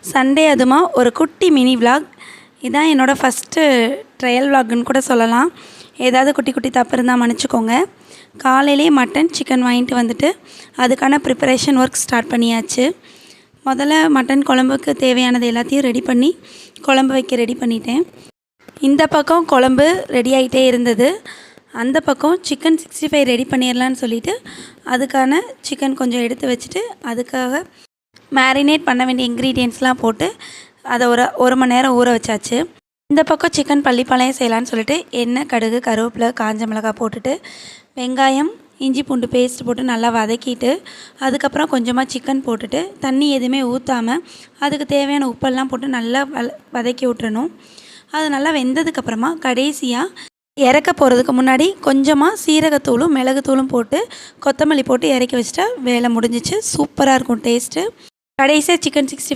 Sunday அதுமா ஒரு குட்டி மினி விலாக். இதான் என்னோடய ஃபஸ்ட்டு ட்ரையல் விலாக்னு கூட சொல்லலாம். ஏதாவது குட்டி குட்டி தப்பு இருந்தால் மன்னிச்சிக்கோங்க. காலையிலே மட்டன் சிக்கன் வாங்கிட்டு வந்துட்டு அதுக்கான ப்ரிப்பரேஷன் ஒர்க் ஸ்டார்ட் பண்ணியாச்சு. முதல்ல மட்டன் குழம்புக்கு தேவையானது எல்லாத்தையும் ரெடி பண்ணி குழம்பு வைக்க ரெடி பண்ணிட்டேன். இந்த பக்கம் குழம்பு ரெடி ஆகிட்டே இருந்தது. அந்த பக்கம் சிக்கன் 65 ரெடி பண்ணிடலான்னு சொல்லிவிட்டு அதுக்கான சிக்கன் கொஞ்சம் எடுத்து வச்சுட்டு அதுக்காக மேரினேட் பண்ண வேண்டிய இன்க்ரீடியன்ட்ஸ்லாம் போட்டு அதை ஒரு மணி நேரம் ஊற வச்சாச்சு. இந்த பக்கம் சிக்கன் பள்ளிப்பாளையம் செய்யலான்னு சொல்லிட்டு எண்ணெய், கடுகு, கருவேப்பிலை, காஞ்ச மிளகாய் போட்டுட்டு வெங்காயம், இஞ்சி பூண்டு பேஸ்ட் போட்டு நல்லா வதக்கிட்டு அதுக்கப்புறம் கொஞ்சமாக சிக்கன் போட்டுட்டு தண்ணி எதுவுமே ஊற்றாமல் அதுக்கு தேவையான உப்பெல்லாம் போட்டு நல்லா வதக்கி விட்டுறணும். அது நல்லா வெந்ததுக்கப்புறமா கடைசியாக இறக்க போகிறதுக்கு முன்னாடி கொஞ்சமாக சீரகத்தூளும் மிளகுத்தூளும் போட்டு கொத்தமல்லி போட்டு இறக்கி வச்சுட்டா வேலை முடிஞ்சிச்சு. சூப்பராக இருக்கும் டேஸ்ட்டு. கடைசியாக சிக்கன் 65